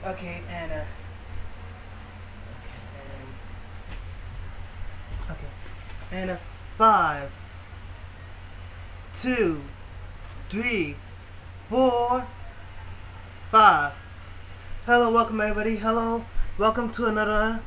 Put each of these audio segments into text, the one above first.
Okay, okay, and 5, 2, 3, 4, 5. Hello, welcome everybody. Hello, welcome to another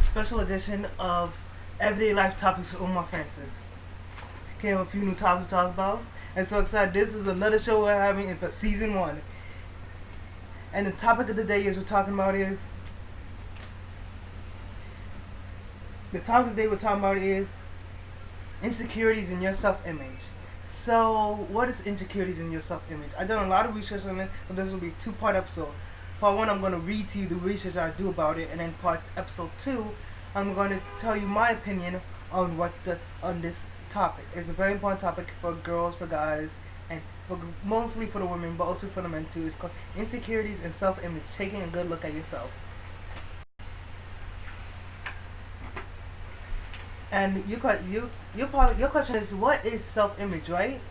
special edition of Everyday Life Topics with Omar Francis. Came with a few new topics to talk about, and so excited. This is another show we're having for season 1, and the topic of the day is insecurities in your self-image. So, what is insecurities in your self-image? I've done a lot of research on it, so this will be a two-part episode. Part 1, I'm going to read to you the research I do about it, and then episode 2, I'm going to tell you my opinion on this topic. It's a very important topic for girls, for guys, and mostly for the women, but also for the men too. It's called insecurities and self-image. Taking a good look at yourself. And your question is, what is self-image, right?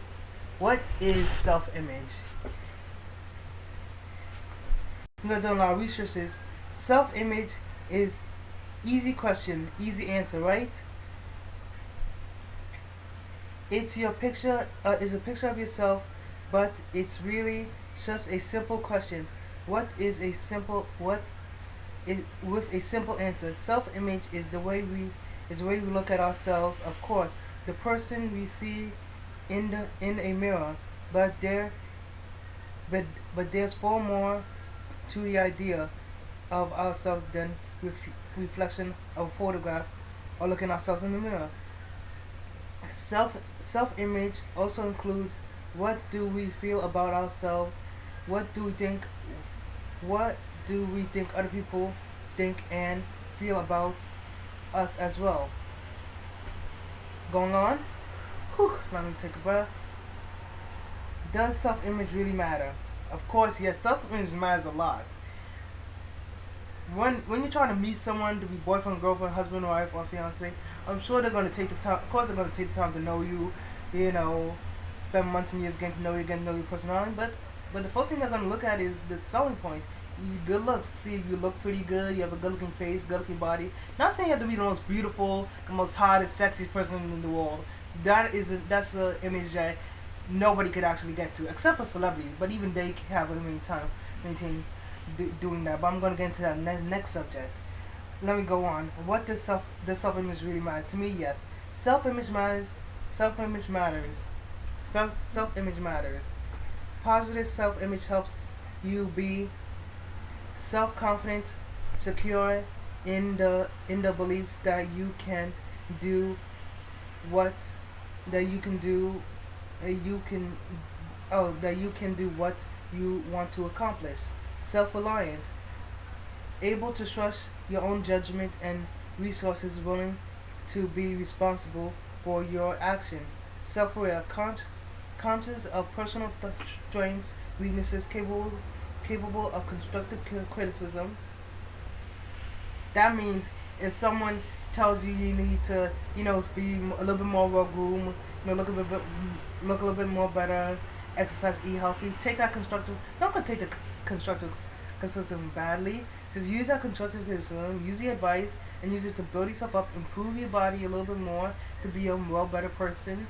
What is self-image? I've done a lot of research. Self-image is easy question, easy answer, right? It's your picture. Is a picture of yourself, but it's really just a simple question. With a simple answer. Self-image is the way we look at ourselves. Of course, the person we see in a mirror, but there's far more to the idea of ourselves than reflection of a photograph or looking at ourselves in the mirror. Self-image also includes what do we feel about ourselves, what do we think other people think and feel about us as well. Going on? Whew, let me take a breath. Does self-image really matter? Of course, yes, self-image matters a lot. When you're trying to meet someone to be boyfriend, girlfriend, husband, wife, or fiance, I'm sure they're going to take the time. Of course, they're going to take the time to know you. Spend months and years getting to know your personality. But the first thing they're going to look at is the selling point. Good looks. See if you look pretty good. You have a good-looking face, good-looking body. Not saying you have to be the most beautiful, the most hottest, sexiest person in the world. That's the image that nobody could actually get to, except for celebrities. But even they have a limited time doing that. But I'm going to get into that next subject. Let me go on. What does self-image really matter? To me, yes. Self-image matters. Self-image matters. Self-image matters. Positive self-image helps you be self-confident, secure in the belief that you can do what that you can do what you want to accomplish. Self-reliant, able to trust your own judgment and resources, willing to be responsible for your actions. Self-aware, conscious of personal strengths, weaknesses, capable of constructive criticism. That means if someone tells you you need to, be a little bit more well-groomed, look a little bit more better, exercise, eat healthy, take that constructive. Not gonna take the constructive criticism badly. Just use that constructive criticism, use the advice, and use it to build yourself up, improve your body a little bit more, to be a better person,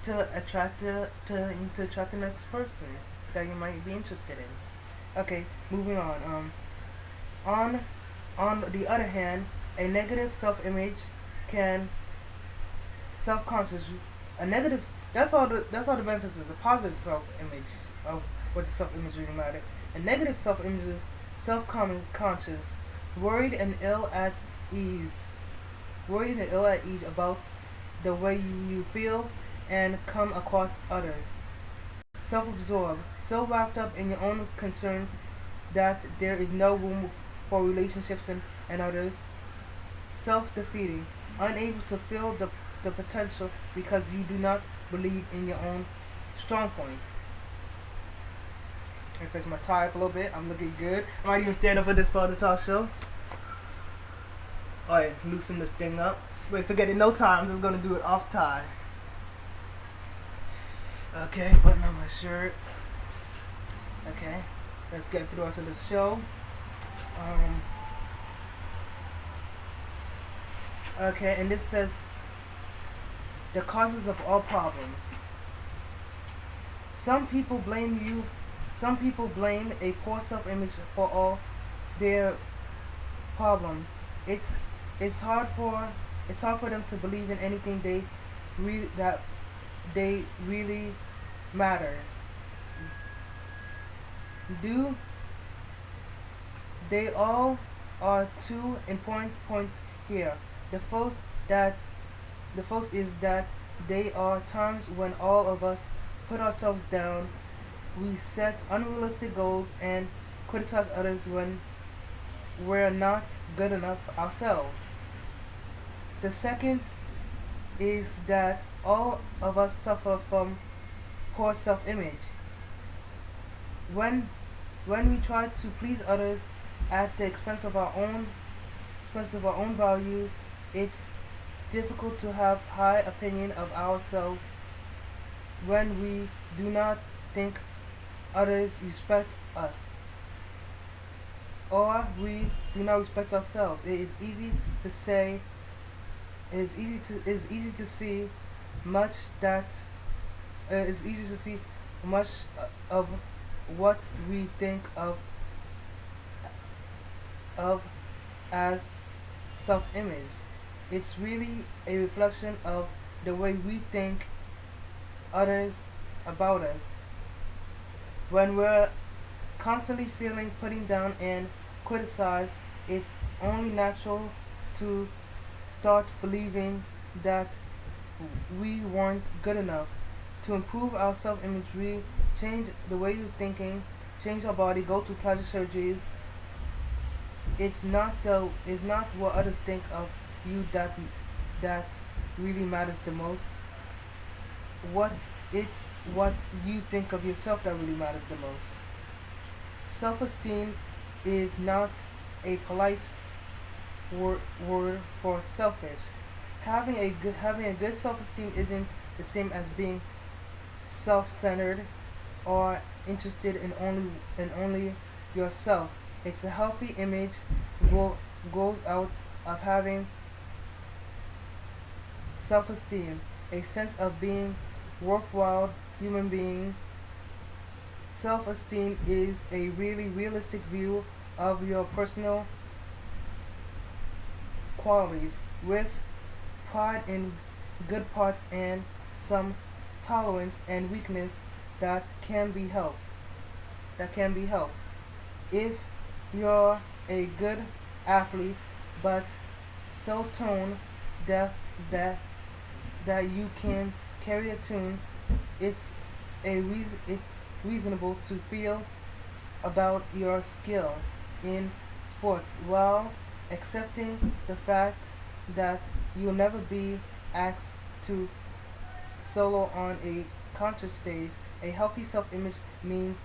to attract the next person that you might be interested in. Okay, moving on. On the other hand, a negative self-image can self-conscious. A negative. That's all the benefits of the positive self-image of what the self-image really matters. A negative self-image is self-conscious, worried and ill at ease about the way you feel and come across others. Self-absorbed, so wrapped up in your own concerns that there is no room for relationships and others. Self-defeating, unable to feel the potential because you do not believe in your own strong points. I fix my tie up a little bit. I'm looking good. I might even stand up for this part of the talk show. Alright, loosen this thing up. Wait, forget it. No time. I'm just gonna do it off tie. Okay, button on my shirt. Okay, let's get through the rest of the show. Um, okay, and this says the causes of all problems. Some people blame you. Some people blame a poor self-image for all their problems. It's it's hard for it's hard for them to believe in anything that they really matters. Do they all are two important points here. The first that the first is that there are times when all of us put ourselves down. We set unrealistic goals and criticize others when we're not good enough ourselves. The second is that all of us suffer from poor self-image. When when we try to please others at the expense of our own values, it's difficult to have high opinion of ourselves when we do not think others respect us or we do not respect ourselves. It is easy to say it is easy to see much that it's easy to see much of what we think of as self-image. It's really a reflection of the way we think others about us. When we're constantly feeling putting down and criticized, it's only natural to start believing that we weren't good enough. To improve our self-image, we change the way you're thinking, change our body, go to plastic surgeries. It's not what others think of you that really matters the most. What it's what you think of yourself that really matters the most. Self-esteem is not a polite word for selfish. Having a good self-esteem isn't the same as being self-centered or interested in only yourself. It's a healthy image grows out of having self-esteem, a sense of being worthwhile human being. Self-esteem is a really realistic view of your personal qualities with pride in good parts and some tolerance and weakness that can be helped. That can be helped. If you're a good athlete but so tone deaf that that you can carry a tune, it's it's reasonable to feel about your skill in sports while accepting the fact that you'll never be asked to solo on a concert stage. A healthy self-image means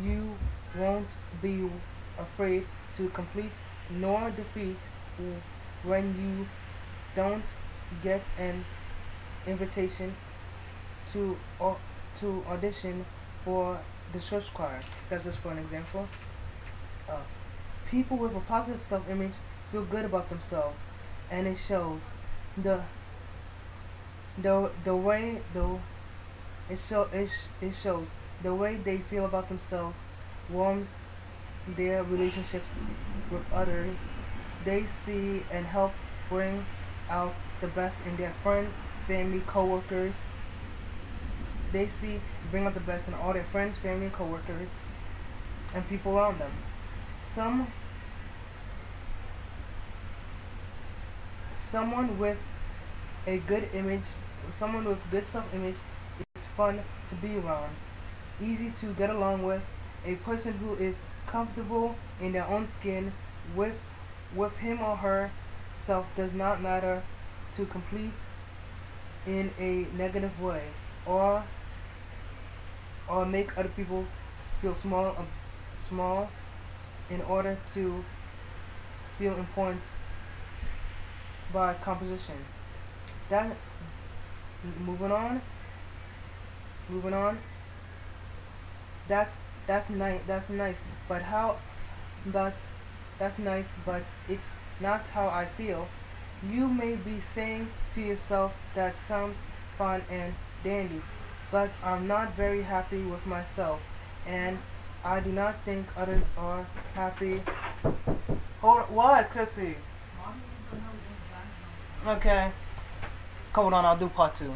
you won't be afraid to complete nor defeat when you don't get an invitation to to audition for the church choir. That's just for an example. Uh, People with a positive self-image feel good about themselves, and it shows. The the way the it shows the way they feel about themselves warms their relationships with others. They see and help bring out the best in their friends, family, coworkers. They see bring out the best in all their friends, family, coworkers, and people around them. Some someone with a good image, someone with good self-image is fun to be around, easy to get along with. A person who is comfortable in their own skin with him or her self does not matter to complete in a negative way or make other people feel small in order to feel important by composition. That moving on, moving on. That's nice. That's nice. But That that's nice, but it's not how I feel. You may be saying to yourself that sounds fun and dandy, but I'm not very happy with myself, and I do not think others are happy. Hold on, what, Chrissy? Okay, hold on, I'll do part two.